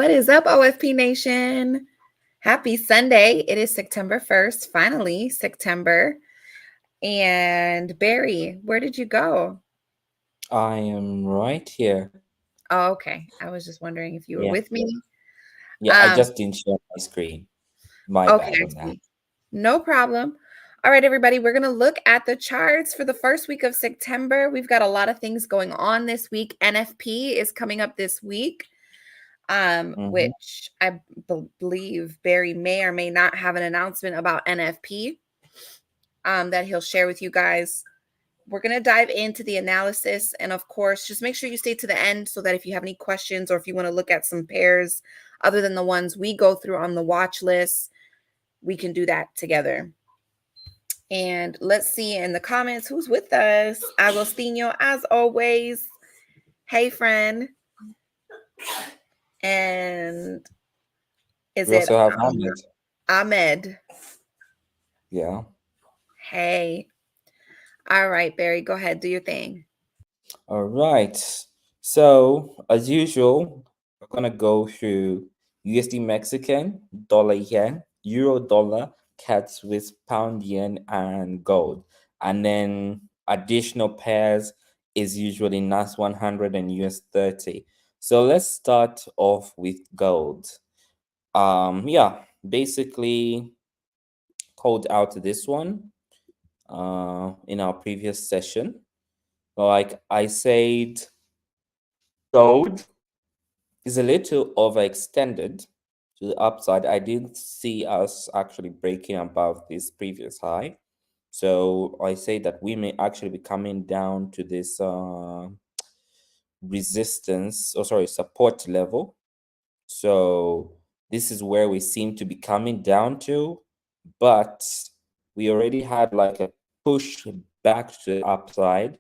What is up, OFP Nation? Happy Sunday. It is September 1st, finally, September. And Barry, where did you go? I am right here. Oh, okay. I was just wondering if you were Yeah. with me. Yeah, I just didn't share my screen. My Okay, bad I on that. see. No problem. All right, everybody, we're going to look at the charts for the first week of September. We've got a lot of things going on this week. NFP is coming up this week. Which I believe Barry may or may not have an announcement about NFP that he'll share with you guys. We're going to dive into the analysis. And of course, just make sure you stay to the end so that if you have any questions or if you want to look at some pairs other than the ones we go through on the watch list, we can do that together. And let's see in the comments who's with us. Agostinho, as always. Hey, friend. And is We it also have Ahmed. Ahmed? Yeah. Hey. All right, Barry, go ahead. Do your thing. All right. So, as usual, we're going to go through USD Mexican, dollar yen, euro dollar, CAD Swiss, pound yen, and gold. And then additional pairs is usually NAS 100 and US 30. So let's start off with gold. Yeah, basically called out this one in our previous session. Like I said, gold is a little overextended to the upside. I didn't see us actually breaking above this previous high. So I say that we may actually be coming down to this resistance, or sorry, support level. So this is where we seem to be coming down to, but we already had like a push back to the upside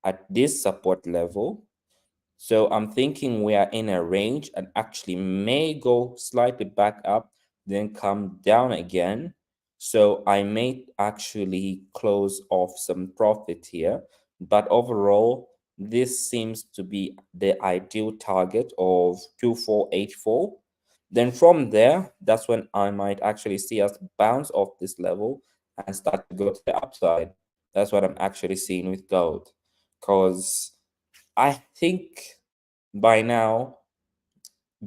at this support level. So I'm thinking we are in a range and actually may go slightly back up, then come down again. So I may actually close off some profit here. But overall, this seems to be the ideal target of 2484. Then from there, that's when I might actually see us bounce off this level and start to go to the upside. That's what I'm actually seeing with gold. Because I think by now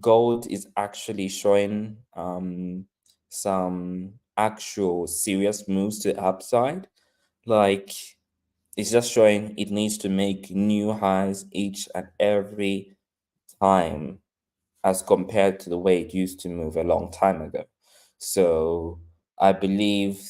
gold is actually showing some actual serious moves to the upside. Like it's just showing it needs to make new highs each and every time as compared to the way it used to move a long time ago. So I believe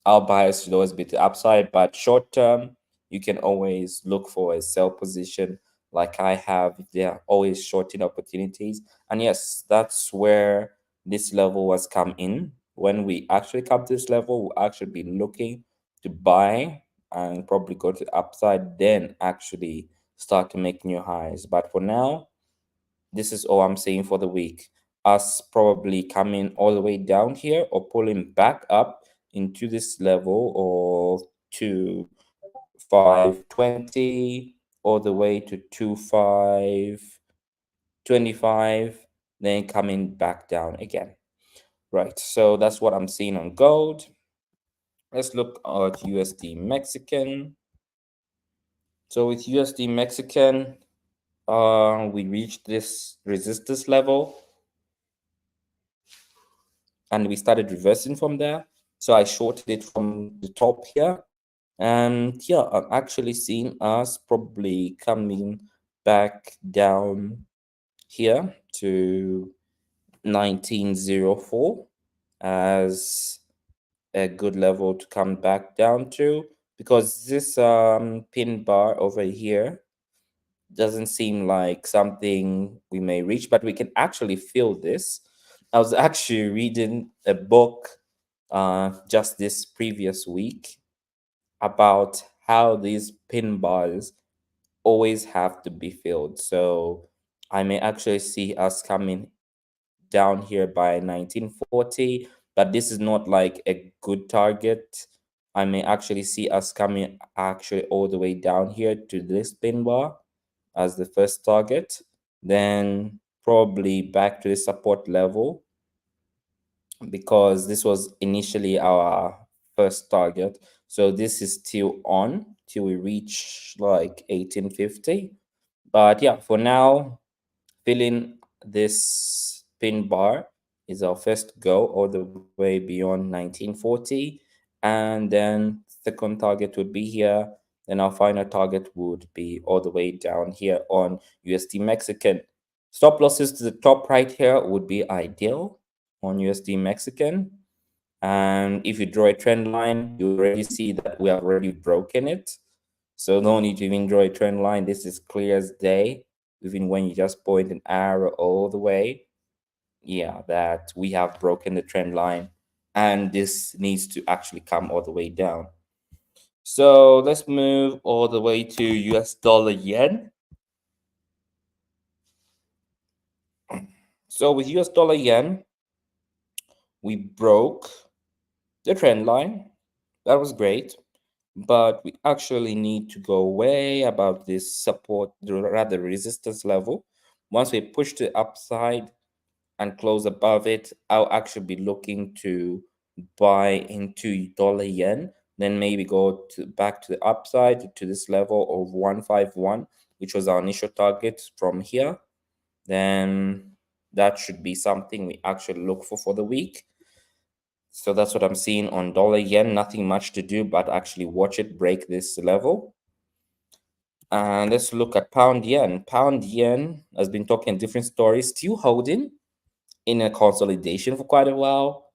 our bias should always be to upside, but short term, you can always look for a sell position like I have. There are always shorting opportunities. And yes, that's where this level was come in. When we actually come to this level, we'll actually be looking to buy and probably go to the upside, then actually start to make new highs. But for now, this is all I'm saying for the week. Us probably coming all the way down here or pulling back up into this level of 2520 all the way to 2525, then coming back down again. Right, so that's what I'm seeing on gold. Let's look at USD Mexican. So with USD Mexican, we reached this resistance level and we started reversing from there. So I shorted it from the top here. And yeah, I'm actually seeing us probably coming back down here to 1904 as a good level to come back down to, because this pin bar over here doesn't seem like something we may reach, but we can actually feel this. I was actually reading a book just this previous week about how these pin bars always have to be filled. So I may actually see us coming down here by 1940, but this is not like a good target. I may actually see us coming actually all the way down here to this pin bar as the first target, then probably back to the support level, because this was initially our first target. So this is still on till we reach like 1850. But yeah, for now, filling this pin bar is our first go all the way beyond 1940. And then second target would be here. Then our final target would be all the way down here on USD Mexican. Stop losses to the top right here would be ideal on USD Mexican. And if you draw a trend line, you already see that we have already broken it. So no need to even draw a trend line. This is clear as day. Even when you just point an arrow all the way, yeah, that we have broken the trend line. And this needs to actually come all the way down. So let's move all the way to US dollar yen. So with US dollar yen, we broke the trend line. That was great. But we actually need to go way above this support, rather resistance level. Once we push the upside and close above it, I'll actually be looking to buy into dollar yen, then maybe go back to the upside to this level of 151, which was our initial target from here. Then that should be something we actually look for the week. So that's what I'm seeing on dollar yen. Nothing much to do, but actually watch it break this level. And let's look at pound yen. Pound yen has been talking different stories, still holding in a consolidation for quite a while.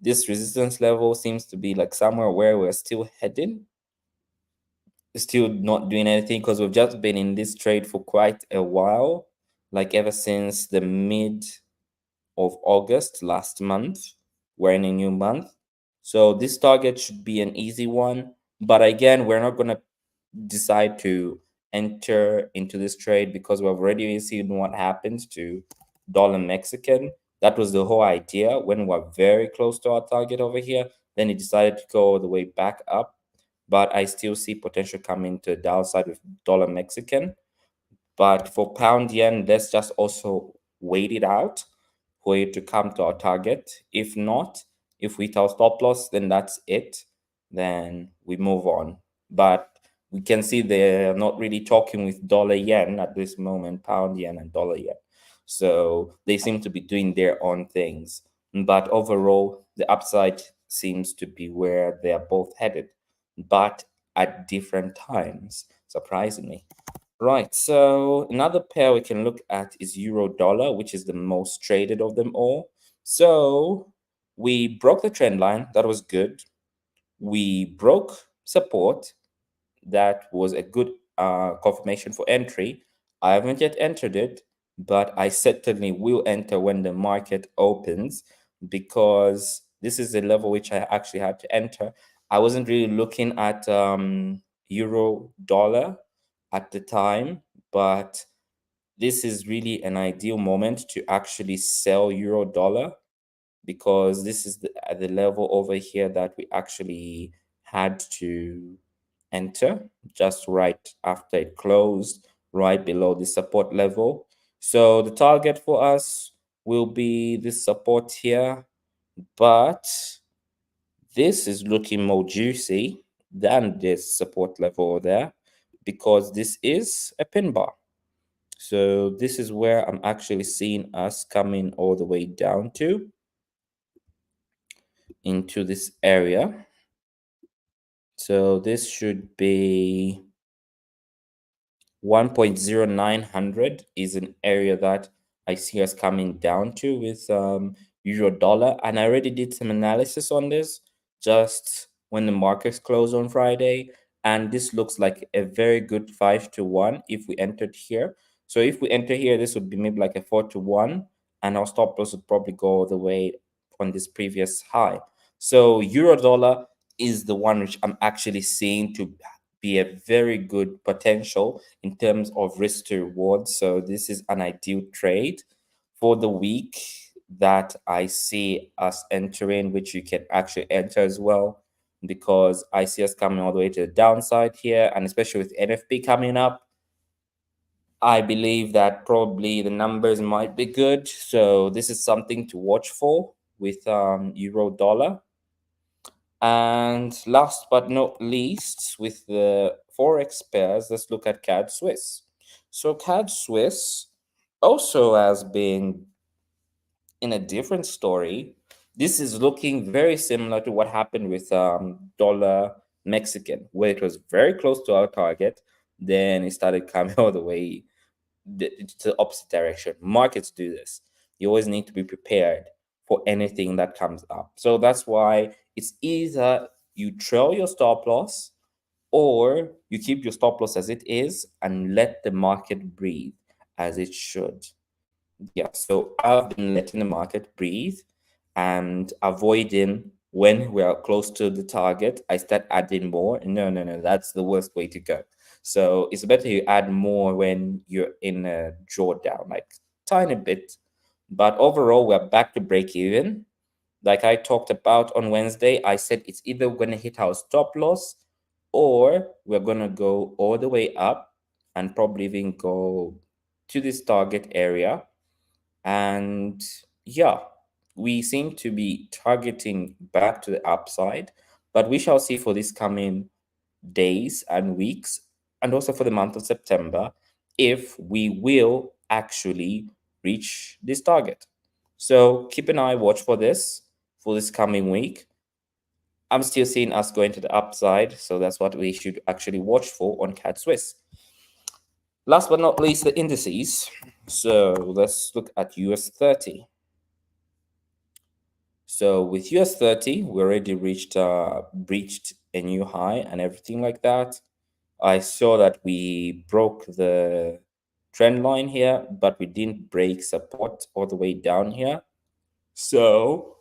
This resistance level seems to be like somewhere where we're still heading. Still not doing anything because we've just been in this trade for quite a while, like ever since the mid of August last month. We're in a new month. So this target should be an easy one. But again, we're not going to decide to enter into this trade because we've already seen what happens to dollar Mexican. That was the whole idea when we're very close to our target over here. Then it decided to go all the way back up. But I still see potential coming to the downside with dollar Mexican. But for pound yen, let's just also wait it out for it to come to our target. If not, if we hit our stop loss, then that's it. Then we move on. But we can see they're not really talking with dollar yen at this moment, pound yen and dollar yen. So they seem to be doing their own things. But overall, the upside seems to be where they are both headed, but at different times, surprisingly. Right, so another pair we can look at is euro dollar, which is the most traded of them all. So we broke the trend line, that was good. We broke support, that was a good confirmation for entry. I haven't yet entered it, but I certainly will enter when the market opens, because this is the level which I actually had to enter. I wasn't really looking at euro dollar at the time, but this is really an ideal moment to actually sell euro dollar, because this is at the level over here that we actually had to enter just right after it closed, right below the support level. So the target for us will be this support here, but this is looking more juicy than this support level there, because this is a pin bar. So this is where I'm actually seeing us coming all the way down to into this area. So this should be 1.0900 is an area that I see us coming down to with euro dollar. And I already did some analysis on this just when the markets closed on Friday. And this looks like a very good 5-1 if we entered here. So if we enter here, this would be maybe like a 4-1, and our stop loss would probably go all the way on this previous high. So euro dollar is the one which I'm actually seeing to be a very good potential in terms of risk to reward. So this is an ideal trade for the week that I see us entering, which you can actually enter as well, because I see us coming all the way to the downside here, and especially with NFP coming up, I believe that probably the numbers might be good. So this is something to watch for with euro dollar. And last but not least, with the forex pairs, let's look at CAD Swiss. So CAD Swiss also has been in a different story. This is looking very similar to what happened with dollar Mexican, where it was very close to our target. Then it started coming all the way to the opposite direction. Markets do this. You always need to be prepared for anything that comes up. So that's why it's either you trail your stop loss or you keep your stop loss as it is and let the market breathe as it should. Yeah, so I've been letting the market breathe and avoiding when we are close to the target, I start adding more. No, no, no, that's the worst way to go. So it's better you add more when you're in a drawdown, like tiny bit. But overall, we're back to break even. Like I talked about on Wednesday, I said it's either going to hit our stop loss or we're going to go all the way up and probably even go to this target area. And yeah, we seem to be targeting back to the upside, but we shall see for this coming days and weeks, and also for the month of September, if we will actually reach this target. So keep an eye, watch for this coming week. I'm still seeing us going to the upside, so that's what we should actually watch for on CAD Swiss. Last but not least, the indices. So let's look at US 30. So with US 30, we already breached a new high and everything like that. I saw that we broke the trend line here, but we didn't break support all the way down here. So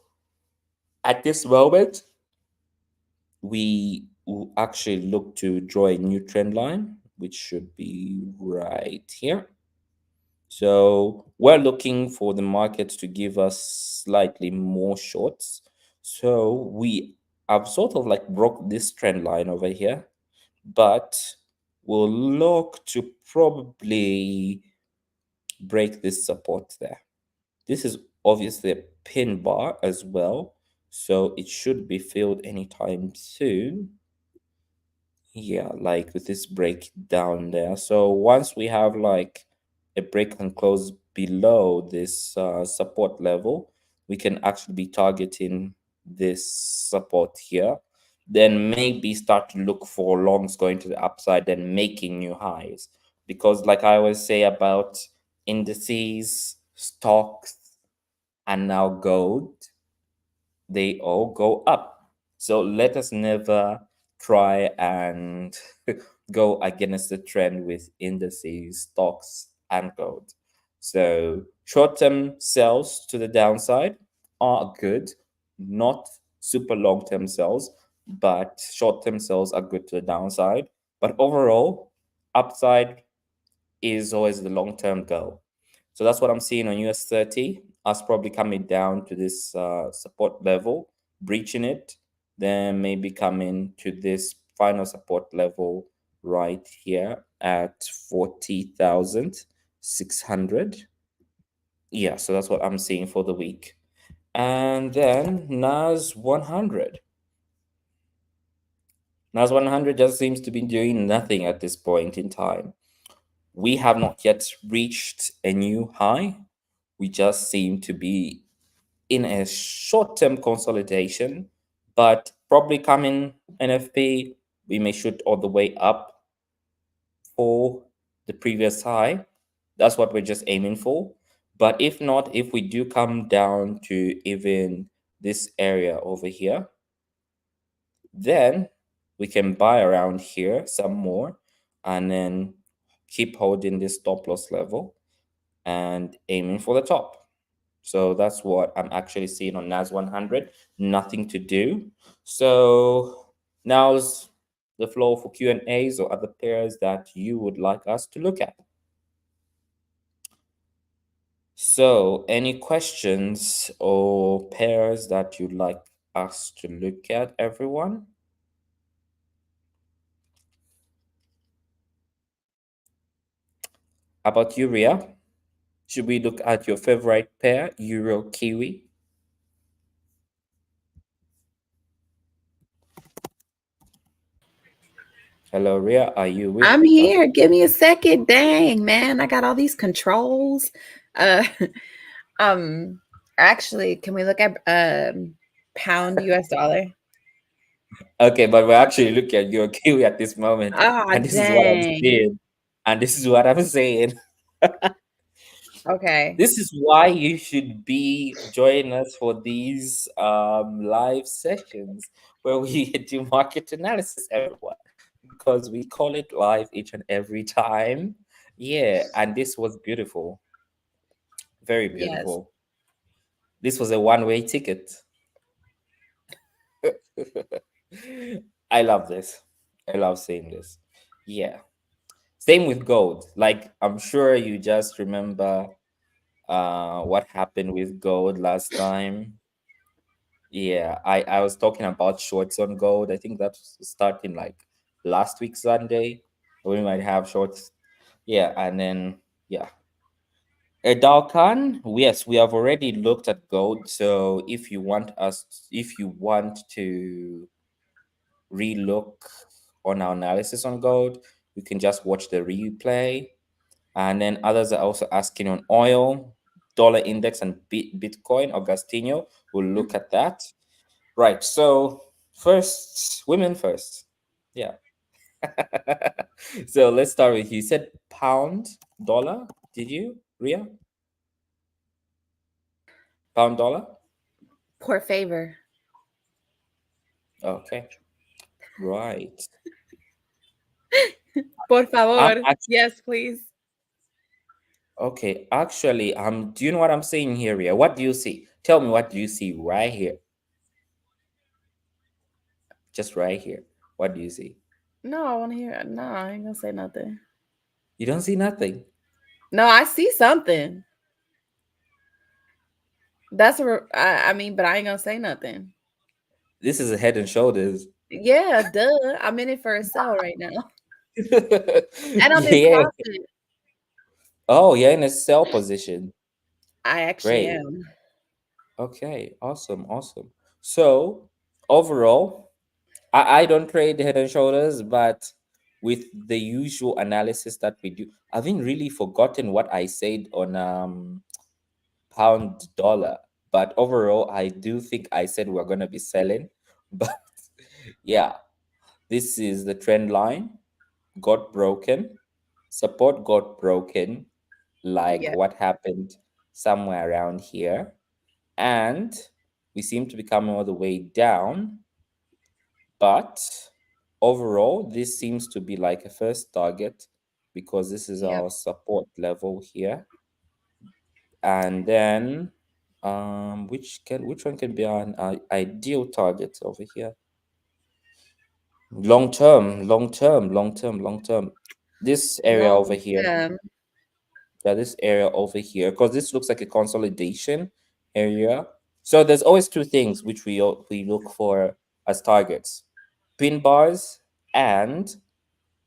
at this moment, we will actually look to draw a new trend line, which should be right here. So we're looking for the market to give us slightly more shorts. So we have sort of like broke this trend line over here, but we'll look to probably break this support there. This is obviously a pin bar as well, so it should be filled anytime soon. Yeah, like with this break down there. So once we have like a break and close below this support level, we can actually be targeting this support here. Then maybe start to look for longs going to the upside and making new highs. Because like I always say about indices, stocks, and now gold, they all go up. So let us never try and go against the trend with indices, stocks, and gold. So short-term sells to the downside are good, not super long-term sells, but short-term sells are good to the downside. But overall, upside is always the long-term goal. So that's what I'm seeing on US 30, us probably coming down to this support level, breaching it, then maybe coming to this final support level right here at 40,600. Yeah, so that's what I'm seeing for the week. And then NAS 100. NAS 100 just seems to be doing nothing at this point in time. We have not yet reached a new high. We just seem to be in a short-term consolidation, but probably coming NFP, we may shoot all the way up for the previous high. That's what we're just aiming for. But if not, if we do come down to even this area over here, then we can buy around here some more and then keep holding this stop loss level and aiming for the top. So that's what I'm actually seeing on NAS 100. Nothing to do. So now's the flow for Q&As or other pairs that you would like us to look at. So any questions or pairs that you'd like us to look at, everyone? How about you, Reah? Should we look at your favorite pair, Euro Kiwi? Hello, Reah. Are you with I'm us? here. Give me a second. Dang, man. I got all these controls. Uh actually, can we look at pound US dollar? Okay, but we're actually looking at Euro Kiwi at this moment, Ah, and this is what I'm dang. seeing, and this is what I'm saying. Okay. This is why you should be joining us for these live sessions where we do market analysis, everyone, because we call it live each and every time. Yeah, and this was beautiful, very Yes. beautiful. This was a one-way ticket. I love this. I love seeing this. Yeah. Same with gold. Like I'm sure you just remember what happened with gold last time. Yeah, I was talking about shorts on gold. I think that's starting like last week Sunday. We might have shorts. Yeah, and then yeah. Dalkan, yes, we have already looked at gold. So if you want to relook on our analysis on gold, you can just watch the replay. And then others are also asking on oil, dollar index, and Bitcoin. Augustino will look at that. Right. So first, women first. Yeah. So let's start with you. Said pound dollar. Did you, Ria? Pound dollar. Por favor. Okay. Right. Por I'm favor. actually Yes, please. okay. Actually, do you know what I'm saying here, Ria? What do you see? Tell me what do you see right here? Just right here. What do you see? No, I want to hear. No, I ain't gonna say nothing. You don't see nothing. No, I see something. I mean, but I ain't gonna say nothing. This is a head and shoulders. Yeah, duh. I'm in it for a sell right now. And I'm in Yeah. profit. Oh, you're in a sell position. I actually Great. am. Okay. Awesome. Awesome. So overall, I don't trade head and shoulders, but with the usual analysis that we do, I haven't really forgotten what I said on pound dollar. But overall, I do think I said we're gonna be selling. But yeah, this is the trend line. Got broken. Support got broken. Like Yeah, what happened somewhere around here. And we seem to be coming all the way down. But overall, this seems to be like a first target because this is yep, our support level here. And then which one can be an ideal target over here? Long term, long term, long term, long term. This area over long here. term. Yeah, this area over here, because this looks like a consolidation area. So there's always two things which we look for as targets: pin bars and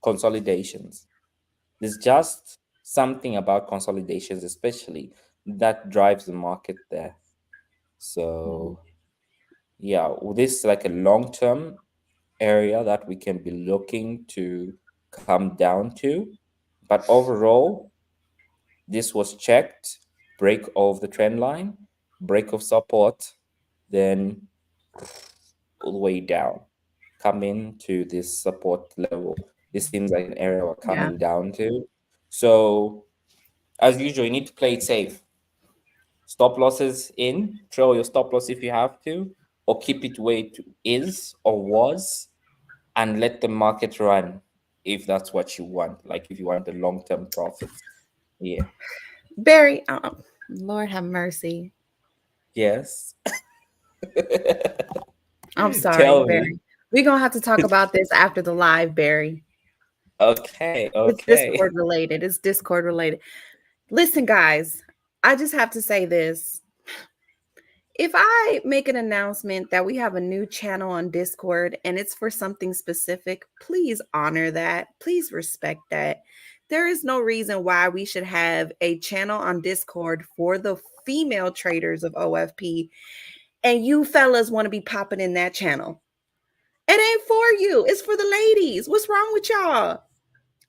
consolidations. There's just something about consolidations, especially that drives the market there. Mhm. So yeah, this is like a long-term area that we can be looking to come down to. But overall, this was checked, break of the trend line, break of support, then all the way down, come into this support level. This seems like an area we're Yeah, coming down to. So as usual, you need to play it safe. Stop losses in, trail your stop loss if you have to, or keep it where it is or was, and let the market run if that's what you want. Like if you want the long-term profits. Yeah. Barry. Oh, Lord have mercy. Yes. I'm sorry, Tell me. Barry. We're gonna have to talk about this after the live, Barry. Okay, It's okay. Discord related. It's Discord related. Listen, guys, I just have to say this. If I make an announcement that we have a new channel on Discord and it's for something specific, please honor that. Please respect that. There is no reason why we should have a channel on Discord for the female traders of OFP, and you fellas want to be popping in that channel. It ain't for you. It's for the ladies. What's wrong with y'all?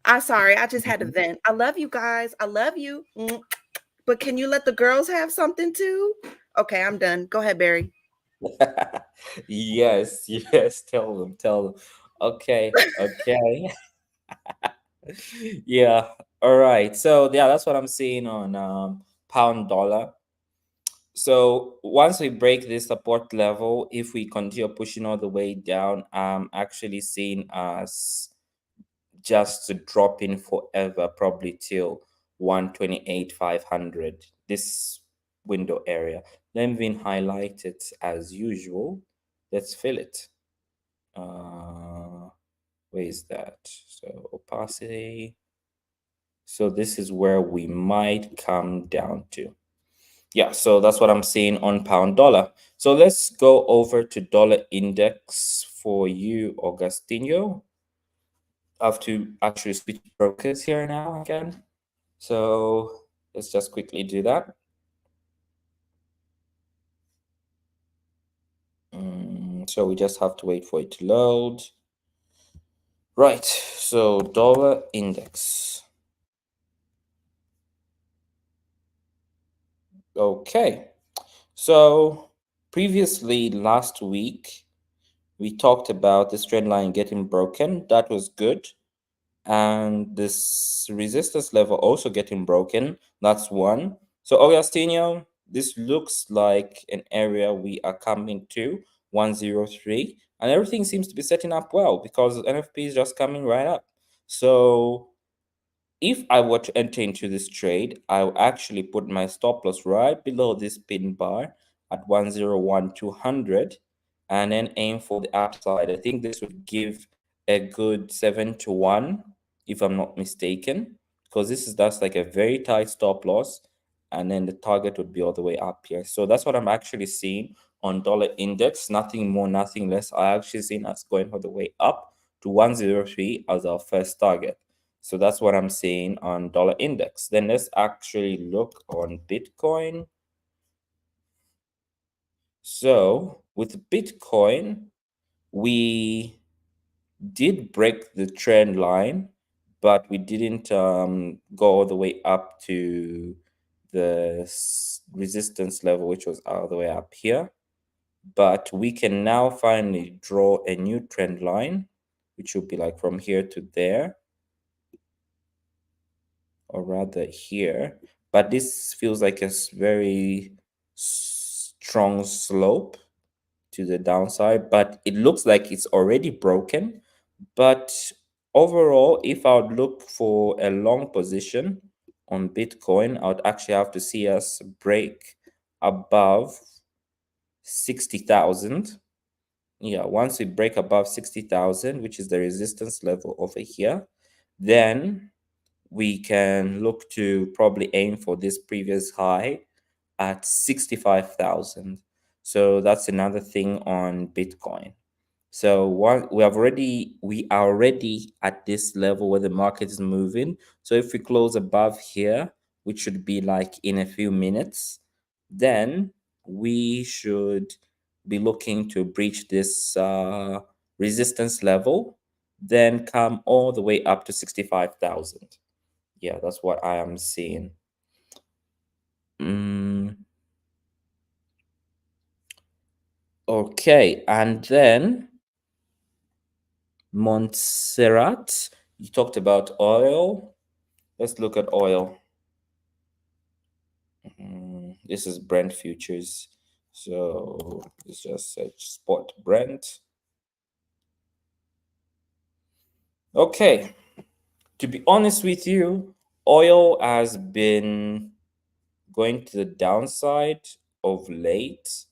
I'm sorry. I just had to vent. I love you guys. I love you. But can you let the girls have something too? Okay, I'm done. Go ahead, Barry. Yes, yes, tell them, tell them. Okay, okay. Yeah, all right. So yeah, that's what I'm seeing on pound dollar. So once we break this support level, if we continue pushing all the way down, I'm actually seeing us just dropping forever, probably till 128,500. This window area. Let me highlight it as usual. Let's fill it. Where is that? So opacity. So this is where we might come down to. Yeah, so that's what I'm seeing on pound dollar. So let's go over to dollar index for you, Augustinho. I have to actually switch brokers here now again. So let's just quickly do that. So we just have to wait for it to load. Right, so dollar index. Okay, so previously last week, we talked about this trend line getting broken. That was good. And this resistance level also getting broken. That's one. So Augustinho, this looks like an area we are coming to, 103. And everything seems to be setting up well because NFP is just coming right up. So if I were to enter into this trade, I'll actually put my stop loss right below this pin bar at 101,200 and then aim for the upside. I think this would give a good 7 to 1 if I'm not mistaken, because this is that's like a very tight stop loss, and then the target would be all the way up here. So that's what I'm actually seeing on dollar index. Nothing more, nothing less. I actually seen us going all the way up to 103 as our first target. So that's what I'm seeing on dollar index. Then let's actually look on Bitcoin. So with Bitcoin, we did break the trend line, but we didn't go all the way up to the resistance level, which was all the way up here. But we can now finally draw a new trend line, which will be like from here to there, or rather here. But this feels like a very strong slope to the downside, but it looks like it's already broken. But overall, if I would look for a long position on Bitcoin, I would actually have to see us break above 60,000. Yeah, once we break above 60,000, which is the resistance level over here, then we can look to probably aim for this previous high at 65,000. So that's another thing on Bitcoin. So we are already at this level where the market is moving. So if we close above here, which should be like in a few minutes, then we should be looking to breach this resistance level, then come all the way up to 65,000. Yeah, that's what I am seeing. Okay, and then Montserrat, you talked about oil. Let's look at oil. This is Brent futures. So let's just search spot Brent. Okay, to be honest with you, oil has been going to the downside of late,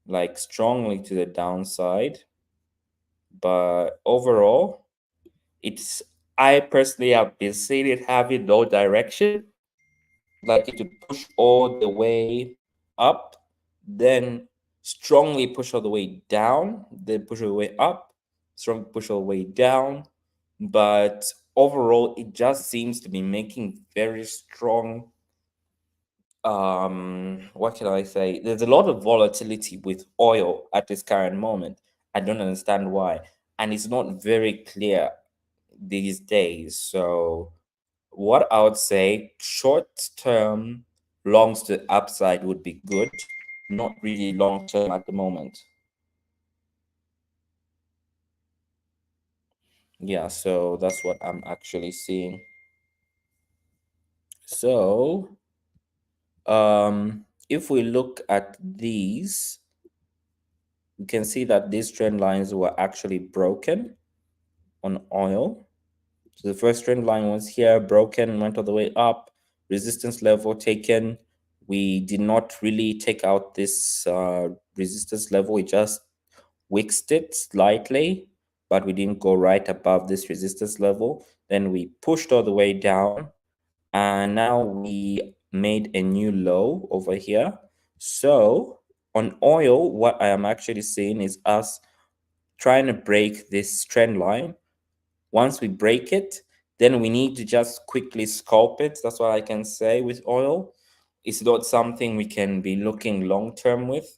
like strongly to the downside. But overall, I personally have been seeing it having no direction, like it would push all the way up, then strongly push all the way down, then push all the way up, strong push all the way down. But overall, it just seems to be making very strong, what can I say? There's a lot of volatility with oil at this current moment. I don't understand why. And it's not very clear these days. So what I would say, short term longs to the upside would be good, not really long term at the moment. Yeah, so that's what I'm actually seeing. So if we look at these, you can see that these trend lines were actually broken on oil. So the first trend line was here, broken, went all the way up, resistance level taken. We did not really take out this resistance level. We just wixed it slightly, but we didn't go right above this resistance level. Then we pushed all the way down, and now we made a new low over here. So on oil, what I am actually seeing is us trying to break this trend line. Once we break it, then we need to just quickly scalp it. That's what I can say with oil. It's not something we can be looking long term with.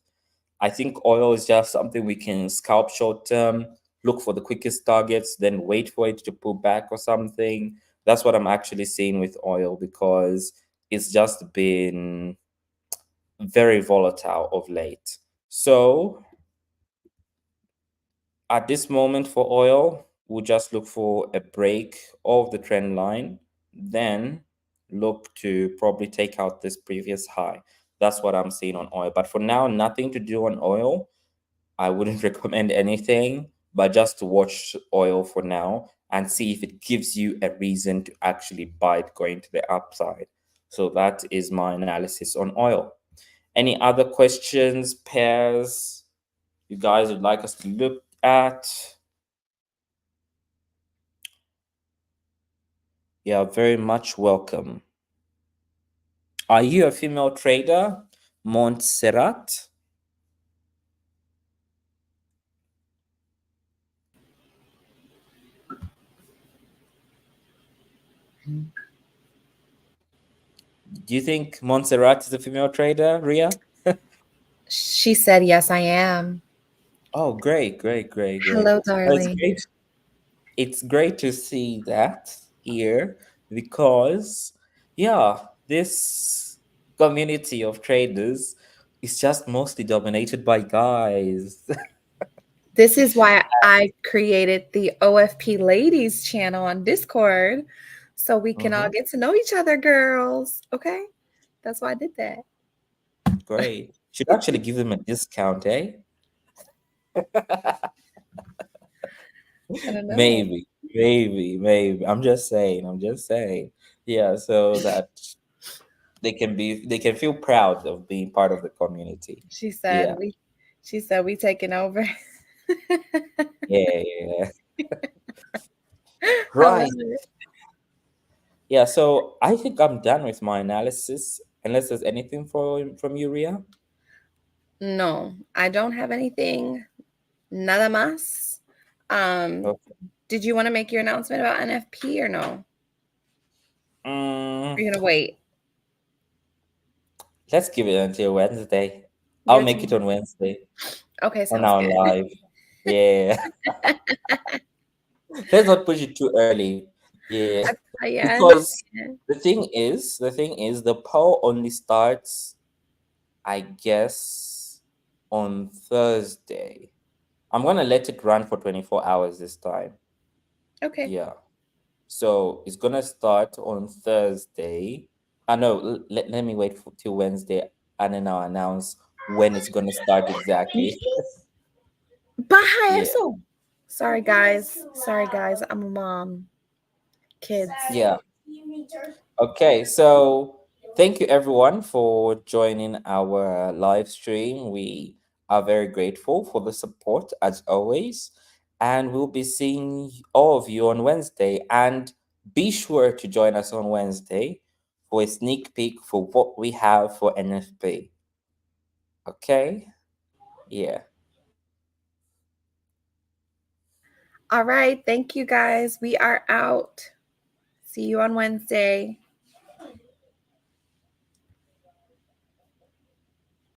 I think oil is just something we can scalp short term, look for the quickest targets, then wait for it to pull back or something. That's what I'm actually seeing with oil, because it's just been very volatile of late. So at this moment for oil, we'll just look for a break of the trend line, then look to probably take out this previous high. That's what I'm seeing on oil. But for now, nothing to do on oil. I wouldn't recommend anything, but just to watch oil for now and see if it gives you a reason to actually buy it going to the upside. So that is my analysis on oil. Any other questions, pairs you guys would like us to look at? Yeah, very much welcome. Are you a female trader, Montserrat? Do you think Montserrat is a female trader, Reah? She said, yes, I am. Oh, great, great, great, great. Hello, Well, it's darling. great. It's great to see that here, because, yeah, this community of traders is just mostly dominated by guys. This is why I created the OFP ladies channel on Discord, so we can all Mhm. get to know each other, girls. Okay? That's why I did that. Great. Should actually give them a discount, eh? I don't know. Maybe, maybe. I'm just saying. I'm just saying. Yeah, so that they can feel proud of being part of the community. She said Yeah, we taking over. yeah, yeah. I love Right. it. Yeah, so I think I'm done with my analysis, unless there's anything from you, Reah. No, I don't have anything. Nada más. Okay. Did you want to make your announcement about NFP or no? Mm, Are you gonna wait? let's give it until Wednesday. I'll Give it to make it me. on Wednesday Okay, on sounds our good. live. Yeah. Let's not push it too early. Yeah. Yeah, I Because understand. the thing is, the poll only starts, I guess, on Thursday. I'm gonna let it run for 24 hours this time. Okay. Yeah. So it's gonna start on Thursday. I know. Let me wait for till Wednesday, and then I'll announce when it's gonna start exactly. Baja Yeah. eso. Sorry, guys. Sorry, guys. I'm a mom. Kids. Yeah. Okay. So thank you everyone for joining our live stream. We are very grateful for the support as always, and we'll be seeing all of you on Wednesday. And be sure to join us on Wednesday for a sneak peek for what we have for NFP. Okay? Yeah. All right. Thank you, guys. We are out. See you on Wednesday.